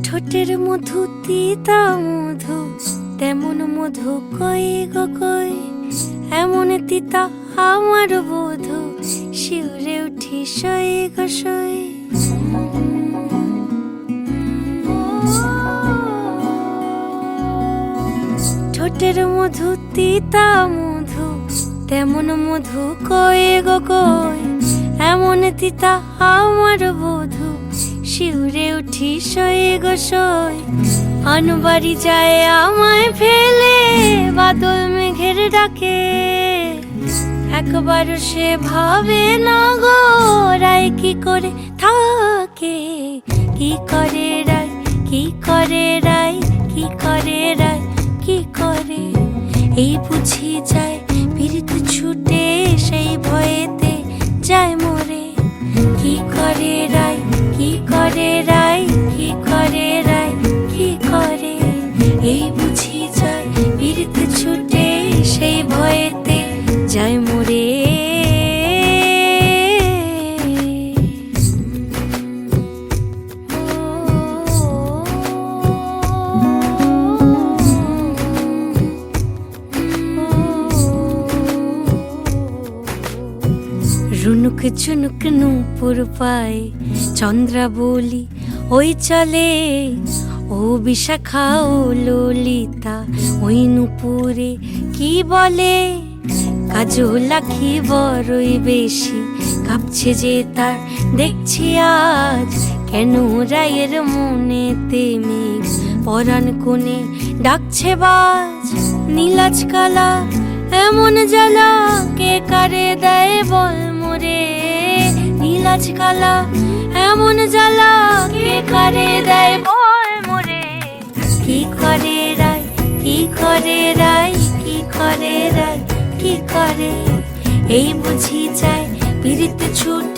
ঠোঁটের মধু তিতা মধু, তেমন মধু কই গো কই, এমন তিতা আমার বধূ, শিউরে উঠি সই গো সই। ঠোঁটের মধু তিতা মধু, তেমন মধু কই গো কই, এমন তিতা আমার বধূ, শিউরে উঠি সই গো সই। আনবাড়ি যায় আমায় ফেলে, বাদল মেঘের ডাকে, একবার সে ভাবে না গো রায় কি করে থাকে। কি করে রায়, কি করে রায়, কি করে রায়, কি করে, এই বুঝি যায় পীড়িত ছুটে, সেই ভয়েতে যায় মরে। কি করে রায়, কি করে রায়, কি করে রায়, কি করে, এই বুঝি যায় পীড়িত ছুটে, সেই ভয়েতে যায় মরে। রুনুক ঝুনুক নূপুর পায়, চন্দ্রা বলি ওই চলে, ও বিশাখা ও ললিতা ওই নূপুরে কি বলে। কাজল আঁখি বড়ই বেশি, কাঁপছে যে তার দেখছি আজ, কেন রায়ের মনেতে মেঘ পরাণ কোণে ডাকছে বাজ। নীলাজ কালা এমন জ্বালা, কে কারে দেয় বল মোরে। নীলাজ কালা এমন জ্বালা, কে কারে দেয় বল মোরে। কি করে রায়, কি করে রায়, কি করে রায়, কি করে, এই বুঝি যায় পীড়িত ছুট